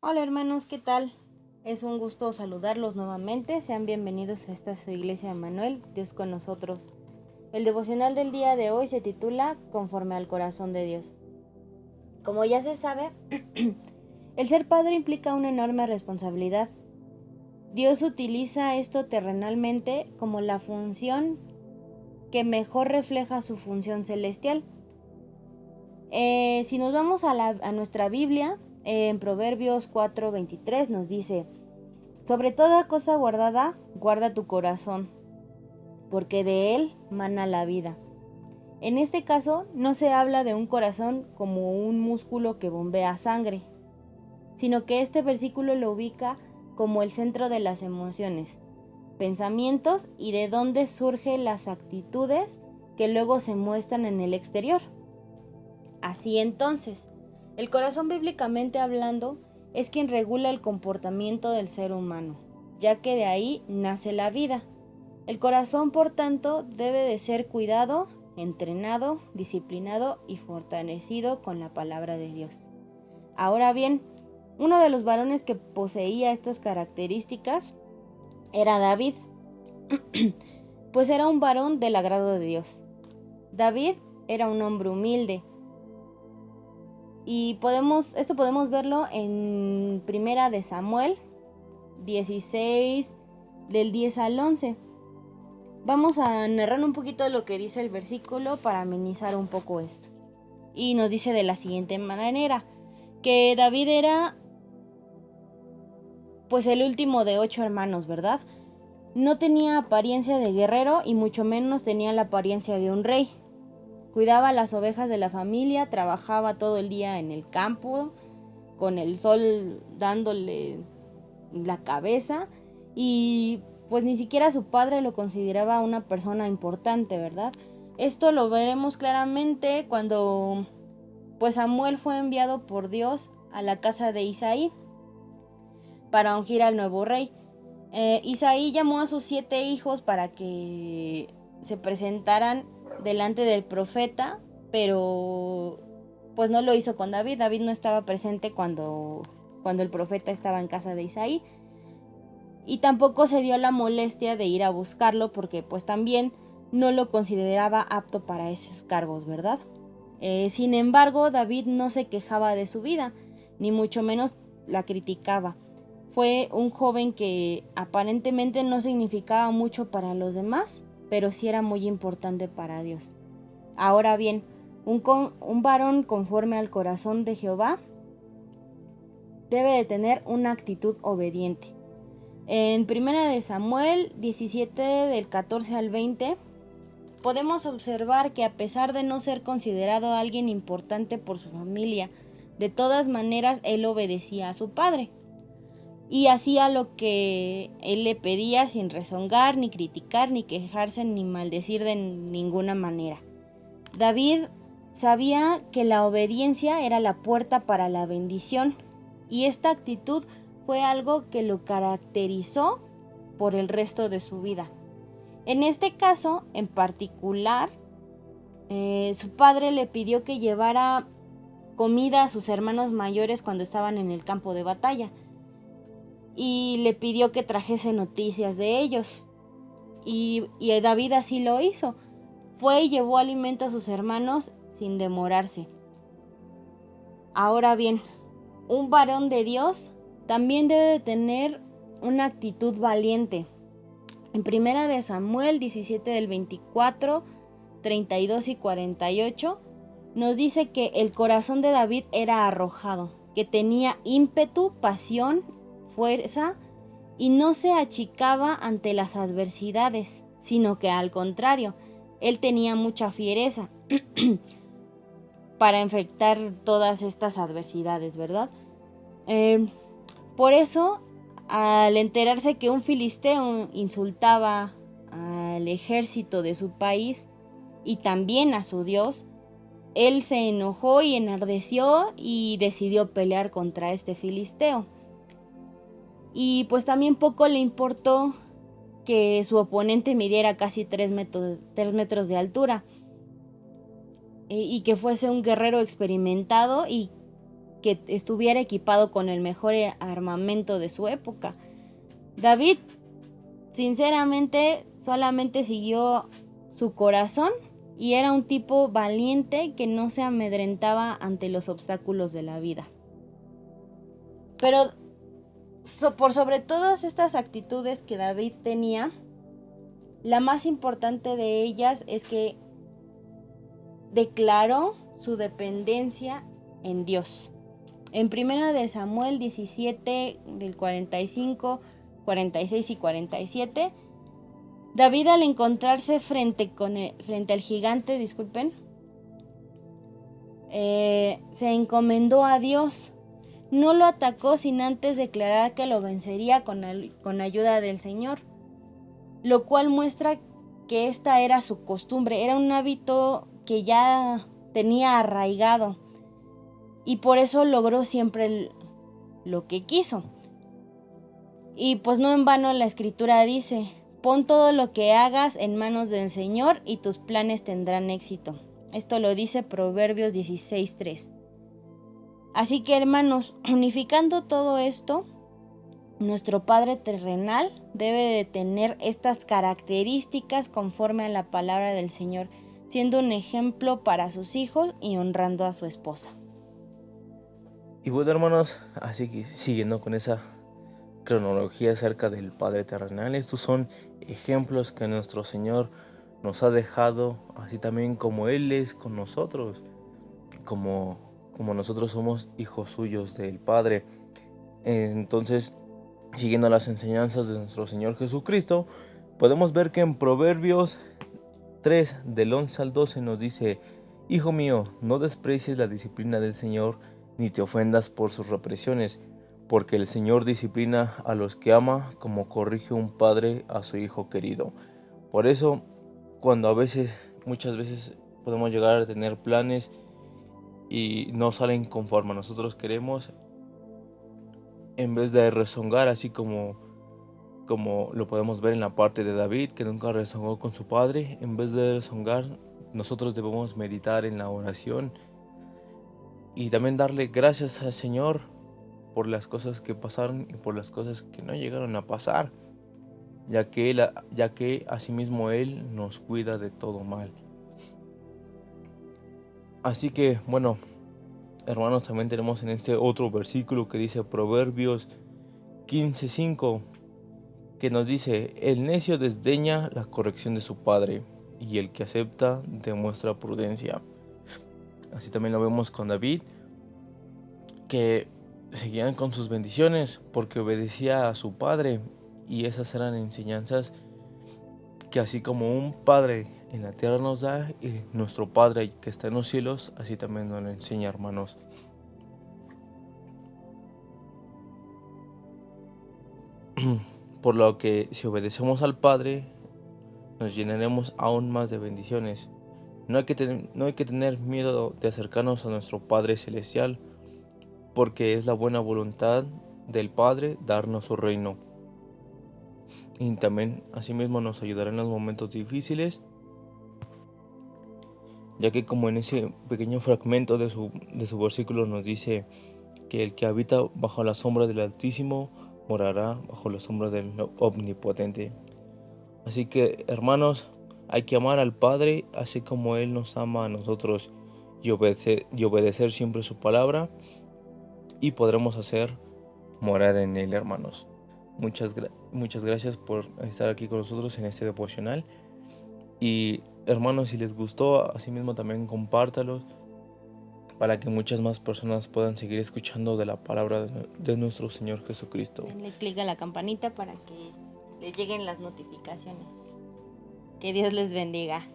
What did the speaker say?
Hola hermanos, ¿qué tal? Es un gusto saludarlos nuevamente. Sean bienvenidos a esta su iglesia de Manuel, Dios con nosotros. El devocional del día de hoy se titula Conforme al corazón de Dios. Como ya se sabe, el ser padre implica una enorme responsabilidad. Dios utiliza esto terrenalmente como la función que mejor refleja su función celestial. Si nos vamos a nuestra Biblia, en Proverbios 4:23 nos dice: sobre toda cosa guardada, guarda tu corazón, porque de él mana la vida. En este caso, no se habla de un corazón como un músculo que bombea sangre, sino que este versículo lo ubica como el centro de las emociones, pensamientos y de dónde surgen las actitudes que luego se muestran en el exterior. Así entonces, el corazón bíblicamente hablando es quien regula el comportamiento del ser humano, ya que de ahí nace la vida. El corazón, por tanto, debe de ser cuidado, entrenado, disciplinado y fortalecido con la palabra de Dios. Ahora bien, uno de los varones que poseía estas características era David, pues era un varón del agrado de Dios. David era un hombre humilde, y esto podemos verlo en Primera de Samuel 16, del 10 al 11. Vamos a narrar un poquito lo que dice el versículo para amenizar un poco esto. Y nos dice de la siguiente manera, que David era pues el último de 8 hermanos, ¿verdad? No tenía apariencia de guerrero y mucho menos tenía la apariencia de un rey. Cuidaba las ovejas de la familia, trabajaba todo el día en el campo, con el sol dándole la cabeza, y pues ni siquiera su padre lo consideraba una persona importante, ¿verdad? Esto lo veremos claramente cuando pues Samuel fue enviado por Dios a la casa de Isaí para ungir al nuevo rey. Isaí llamó a sus 7 hijos para que se presentaran delante del profeta, pero pues no lo hizo con David. David no estaba presente cuando el profeta estaba en casa de Isaí, y tampoco se dio la molestia de ir a buscarlo porque pues también no lo consideraba apto para esos cargos, ¿verdad? Sin embargo, David no se quejaba de su vida, ni mucho menos la criticaba. Fue un joven que aparentemente no significaba mucho para los demás, pero sí era muy importante para Dios. Ahora bien, un varón conforme al corazón de Jehová debe de tener una actitud obediente. En Primera de Samuel 17, del 14 al 20, podemos observar que a pesar de no ser considerado alguien importante por su familia, de todas maneras él obedecía a su padre y hacía lo que él le pedía sin rezongar, ni criticar, ni quejarse, ni maldecir de ninguna manera. David sabía que la obediencia era la puerta para la bendición, y esta actitud fue algo que lo caracterizó por el resto de su vida. En este caso, en particular, su padre le pidió que llevara comida a sus hermanos mayores cuando estaban en el campo de batalla, y le pidió que trajese noticias de ellos. Y David así lo hizo. Fue y llevó alimento a sus hermanos sin demorarse. Ahora bien, un varón de Dios también debe de tener una actitud valiente. En Primera de Samuel 17, del 24, 32 y 48 nos dice que el corazón de David era arrojado, que tenía ímpetu, pasión, fuerza, y no se achicaba ante las adversidades, sino que al contrario, él tenía mucha fiereza para enfrentar todas estas adversidades, ¿verdad? Por eso, al enterarse que un filisteo insultaba al ejército de su país y también a su Dios, él se enojó y enardeció y decidió pelear contra este filisteo. Y pues también poco le importó que su oponente midiera casi 3 metros de altura, y que fuese un guerrero experimentado y que estuviera equipado con el mejor armamento de su época. David, sinceramente, solamente siguió su corazón y era un tipo valiente que no se amedrentaba ante los obstáculos de la vida. Pero por sobre todas estas actitudes que David tenía, la más importante de ellas es que declaró su dependencia en Dios. En 1 de Samuel 17, del 45, 46 y 47, David, al encontrarse frente al gigante, se encomendó a Dios. No lo atacó sin antes declarar que lo vencería con ayuda del Señor, lo cual muestra que esta era su costumbre, era un hábito que ya tenía arraigado y por eso logró siempre lo que quiso. Y pues no en vano la escritura dice: pon todo lo que hagas en manos del Señor y tus planes tendrán éxito. Esto lo dice Proverbios 16:3. Así que, hermanos, unificando todo esto, nuestro Padre terrenal debe de tener estas características conforme a la palabra del Señor, siendo un ejemplo para sus hijos y honrando a su esposa. Y bueno, hermanos, así que siguiendo con esa cronología acerca del Padre terrenal, estos son ejemplos que nuestro Señor nos ha dejado, así también como Él es con nosotros, como nosotros somos hijos suyos del Padre. Entonces, siguiendo las enseñanzas de nuestro Señor Jesucristo, podemos ver que en Proverbios 3, del 11 al 12 nos dice: Hijo mío, no desprecies la disciplina del Señor, ni te ofendas por sus represiones, porque el Señor disciplina a los que ama, como corrige un padre a su hijo querido. Por eso, cuando muchas veces podemos llegar a tener planes y no salen conforme a nosotros queremos, en vez de rezongar, así como lo podemos ver en la parte de David, que nunca rezongó con su padre, en vez de rezongar, nosotros debemos meditar en la oración y también darle gracias al Señor por las cosas que pasaron y por las cosas que no llegaron a pasar, ya que asimismo Él nos cuida de todo mal. Así que, bueno, hermanos, también tenemos en este otro versículo que dice Proverbios 15:5, que nos dice: el necio desdeña la corrección de su padre, y el que acepta demuestra prudencia. Así también lo vemos con David, que seguían con sus bendiciones porque obedecía a su padre, y esas eran enseñanzas que así como un padre en la tierra nos da, y nuestro Padre que está en los cielos, así también nos lo enseña, hermanos. Por lo que si obedecemos al Padre, nos llenaremos aún más de bendiciones. No hay que tener miedo de acercarnos a nuestro Padre Celestial, porque es la buena voluntad del Padre darnos su reino. Y también asimismo nos ayudará en los momentos difíciles, ya que como en ese pequeño fragmento de su versículo nos dice que el que habita bajo la sombra del Altísimo morará bajo la sombra del Omnipotente. Así que, hermanos, hay que amar al Padre así como Él nos ama a nosotros, y obedecer siempre su palabra, y podremos hacer morada en Él, hermanos. Muchas gracias por estar aquí con nosotros en este devocional. Y, hermanos, si les gustó, asimismo también compártalos para que muchas más personas puedan seguir escuchando de la palabra de nuestro Señor Jesucristo. Denle clic a la campanita para que les lleguen las notificaciones. Que Dios les bendiga.